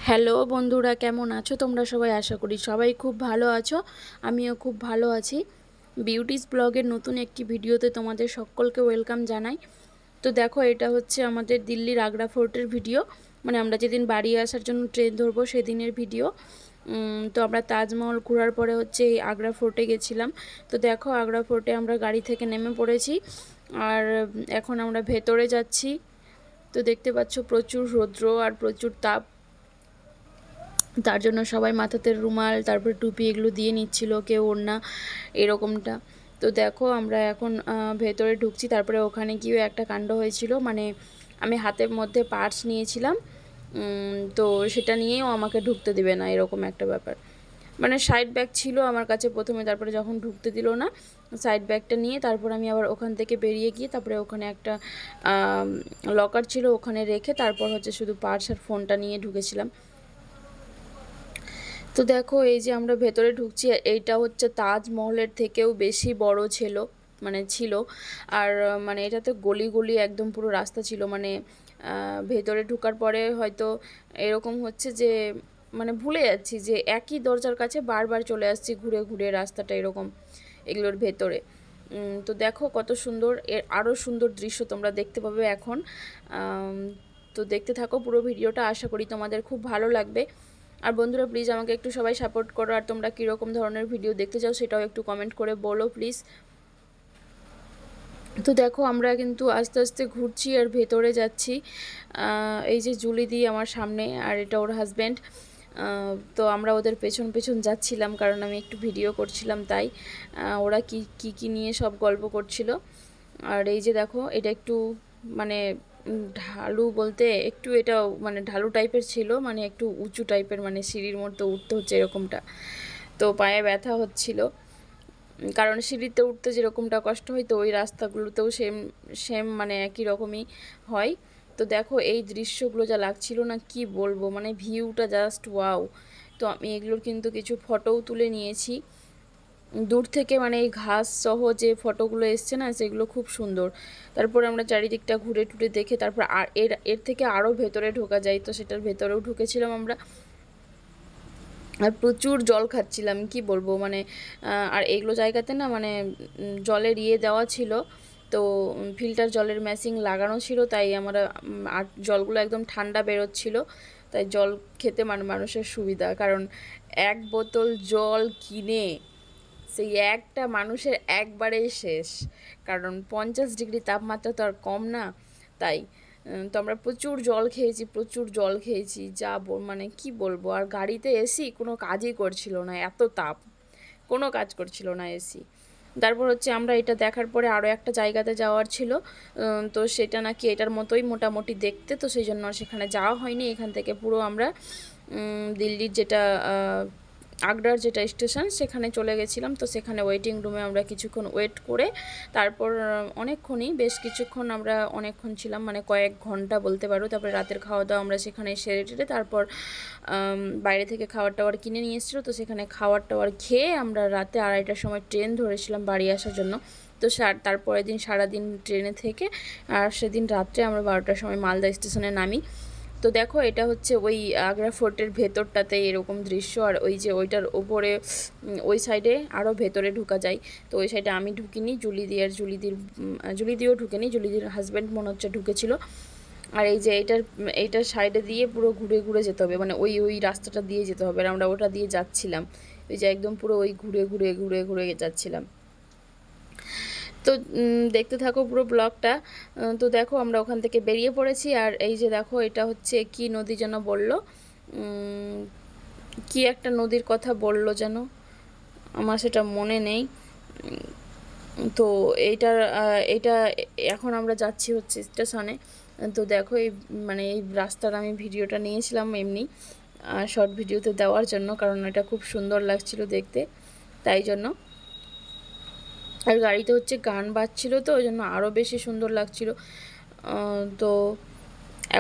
Hello বন্ধুরা, কেমন আছো তোমরা সবাই? আশা করি সবাই খুব ভালো আছো। আমিও খুব ভালো আছি। বিউটিস ব্লগের নতুন একটি ভিডিওতে তোমাদের সকলকে ওয়েলকাম জানাই। তো দেখো, এটা হচ্ছে আমাদের দিল্লির আগ্রা ফোর্টের ভিডিও, মানে আমরা যেদিন বাড়ি আসার জন্য ট্রেন ধরবো সেদিনের ভিডিও। তো আমরা তাজমহল ঘোরার পরে হচ্ছে এই আগ্রা ফোর্টে গেছিলাম। তো দেখো, আগ্রা ফোর্টে আমরা গাড়ি থেকে নেমে পড়েছি আর এখন আমরা ভেতরে যাচ্ছি। তো দেখতে পাচ্ছ প্রচুর রৌদ্র আর প্রচুর তাপ, তার জন্য সবাই মাথাতে রুমাল, তারপর টুপি এগুলো দিয়ে নিচ্ছিল, কেউ ওড়না এরকমটা। তো দেখো, আমরা এখন ভেতরে ঢুকছি। তারপরে ওখানে গিয়েও একটা কাণ্ড হয়েছিল, মানে আমি হাতের মধ্যে পার্স নিয়েছিলাম, তো সেটা নিয়েও আমাকে ঢুকতে দেবে না, এরকম একটা ব্যাপার। মানে সাইড ব্যাগ ছিল আমার কাছে প্রথমে, তারপরে যখন ঢুকতে দিল না, সাইড ব্যাগটা নিয়ে তারপর আমি আবার ওখান থেকে বেরিয়ে গিয়ে তারপরে ওখানে একটা লকার ছিল, ওখানে রেখে তারপর হচ্ছে শুধু পার্স আর ফোনটা নিয়ে ঢুকেছিলাম। তো দেখো, এই যে আমরা ভেতরে ঢুকছি, এইটা হচ্ছে তাজমহলের থেকেও বেশি বড় ছিল। আর মানে এটাতে গলি গলি একদম পুরো রাস্তা ছিল, মানে ভেতরে ঢোকার পরে হয়তো এরকম হচ্ছে যে মানে ভুলে যাচ্ছি যে একই দরজার কাছে বারবার চলে আসছি ঘুরে ঘুরে রাস্তাটা এরকম এগুলোর ভেতরে। তো দেখো কত সুন্দর, এর আরও সুন্দর দৃশ্য তোমরা দেখতে পাবে এখন। তো দেখতে থাকো পুরো ভিডিওটা, আশা করি তোমাদের খুব ভালো লাগবে। আর বন্ধুরা, প্লিজ আমাকে একটু সবাই সাপোর্ট করো, আর তোমরা কীরকম ধরনের ভিডিও দেখতে চাও সেটাও একটু কমেন্ট করে বলো প্লিজ। তো দেখো, আমরা কিন্তু আস্তে আস্তে ঘুরছি আর ভেতরে যাচ্ছি। এই যে জুলি দি আমার সামনে, আর এটা ওর হাজব্যান্ড। তো আমরা ওদের পেছন পেছন যাচ্ছিলাম, কারণ আমি একটু ভিডিও করছিলাম, তাই ওরা কি নিয়ে সব গল্প করছিল। আর এই যে দেখো, এটা একটু মানে ঢালু বলতে একটু, এটা মানে ঢালু টাইপের ছিল, মানে একটু উঁচু টাইপের, মানে সিঁড়ির মতো উঠতে হচ্ছে এরকমটা। তো পায়ে ব্যথা হচ্ছিল, কারণ সিঁড়িতে উঠতে যেরকমটা কষ্ট হয়, তো ওই রাস্তাগুলোতেও সেম সেম মানে একই রকমই হয়। তো দেখো এই দৃশ্যগুলো যা লাগছিল না, কি বলবো, মানে ভিউটা জাস্ট ওয়াও। তো আমি এগুলোর কিন্তু কিছু ফটোও তুলে নিয়েছি দূর থেকে, মানে এই ঘাস সহ যে ফটোগুলো এসছে না, সেগুলো খুব সুন্দর। তারপর আমরা চারিদিকটা ঘুরে টুরে দেখে তারপর আর এর এর থেকে আরও ভেতরে ঢোকা যায়, তো সেটার ভেতরেও ঢুকেছিলাম আমরা। আর প্রচুর জল খাচ্ছিলাম, কি বলবো, মানে আর এগুলো জায়গাতে না, মানে জলের দেওয়া ছিল, তো ফিল্টার জলের মেশিন লাগানো ছিল, তাই আমরা আর জলগুলো একদম ঠান্ডা বেরোচ্ছিল, তাই জল খেতে মানুষের সুবিধা। কারণ এক বোতল জল কিনে সেই একটা মানুষের একবারেই শেষ, কারণ 50 ডিগ্রি তাপমাত্রা তো আর কম না, তাই। তো আমরা প্রচুর জল খেয়েছি, মানে কি বলবো। আর গাড়িতে এসি কোনো কাজই করছিল না, এত তাপ, কোনো কাজ করছিল না এসি। তারপর হচ্ছে আমরা এটা দেখার পরে আরও একটা জায়গাতে যাওয়ার ছিল, তো সেটা নাকি এটার মতোই মোটামুটি দেখতে, তো সেই জন্য সেখানে যাওয়া হয়নি। এখান থেকে পুরো আমরা দিল্লির যেটা আগ্রার যেটা স্টেশন সেখানে চলে গেছিলাম। তো সেখানে ওয়েটিং রুমে আমরা কিছুক্ষণ ওয়েট করে তারপর অনেকক্ষণই, বেশ কিছুক্ষণ আমরা অনেকক্ষণ ছিলাম, মানে কয়েক ঘন্টা বলতে পারো। তারপরে রাতের খাওয়া দাওয়া আমরা সেখানে সেরে টেরে তারপর বাইরে থেকে খাবার টাবার কিনে নিয়ে এসেছিলো, তো সেখানে খাবার টাবার খেয়ে আমরা রাতে 2:30টার সময় ট্রেন ধরেছিলাম বাড়ি আসার জন্য। তো তারপরের দিন সারাদিন ট্রেনে থেকে, আর সেদিন রাত্রে আমরা 12টার সময় মালদা স্টেশনে নামি। তো দেখো, এটা হচ্ছে ওই আগ্রা ফোর্টের ভেতরটাতে এরকম দৃশ্য। আর ওই যে ওইটার ওপরে ওই সাইডে আরও ভেতরে ঢোকা যায়, তো ওই সাইডে আমি ঢুকিনি, জুলিদিও ঢুকেনি, জুলিদির হাজব্যান্ড মনে হচ্ছে ঢুকেছিল। আর এই যে এইটার সাইডে দিয়ে পুরো ঘুরে ঘুরে যেতে হবে, মানে ওই রাস্তাটা দিয়ে যেতে হবে, আর আমরা ওটা দিয়ে যাচ্ছিলাম। ওই যে একদম পুরো ওই ঘুরে ঘুরে ঘুরে ঘুরে যাচ্ছিলাম। তো দেখতে থাকো পুরো ব্লগটা। তো দেখো, আমরা ওখান থেকে বেরিয়ে পড়েছি। আর এই যে দেখো, এটা হচ্ছে কি নদী যেন বললো, কি একটা নদীর কথা বললো যেন, আমার সেটা মনে নেই। তো এইটা এখন আমরা যাচ্ছি হচ্ছে স্টেশনে। তো দেখো, মানে এই রাস্তার আমি ভিডিওটা নিয়েছিলাম এমনি শর্ট ভিডিওতে দেওয়ার জন্য, কারণ এটা খুব সুন্দর লাগছিল দেখতে, তাই জন্য। আর গাড়িতে হচ্ছে গান বাজছিল, তো ওই জন্য আরও বেশি সুন্দর লাগছিল। তো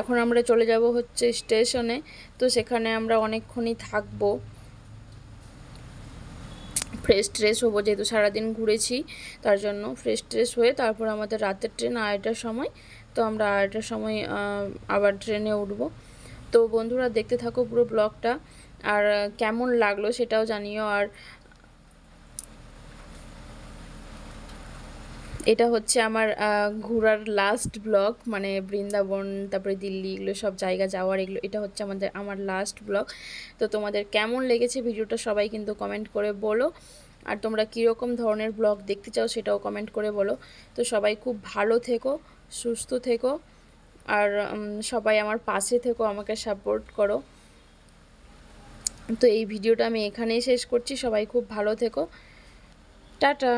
এখন আমরা চলে যাব হচ্ছে স্টেশনে। তো সেখানে আমরা অনেকক্ষণই থাকবো, ফ্রেশ ট্রেশ হবো, যেহেতু সারাদিন ঘুরেছি, তার জন্য ফ্রেশ ট্রেশ হয়ে তারপর আমাদের রাতের ট্রেন 2:30টার সময়। তো আমরা 2:30টার সময় আবার ট্রেনে উঠবো। তো বন্ধুরা দেখতে থাকো পুরো ব্লগটা, আর কেমন লাগলো সেটাও জানিও। আর এটা হচ্ছে আমার ঘোরার লাস্ট ব্লগ, মানে বৃন্দাবন তারপরে দিল্লি এগুলো সব জায়গা যাওয়ার, এগুলো এটা হচ্ছে আমার লাস্ট ব্লগ। তো তোমাদের কেমন লেগেছে ভিডিওটা সবাই কিন্তু কমেন্ট করে বলো, আর তোমরা কীরকম ধরনের ব্লগ দেখতে চাও সেটাও কমেন্ট করে বলো। তো সবাই খুব ভালো থেকো, সুস্থ থেকো, আর সবাই আমার পাশে থেকো, আমাকে সাপোর্ট করো। তো এই ভিডিওটা আমি এখানেই শেষ করছি, সবাই খুব ভালো থেকো, টাটা।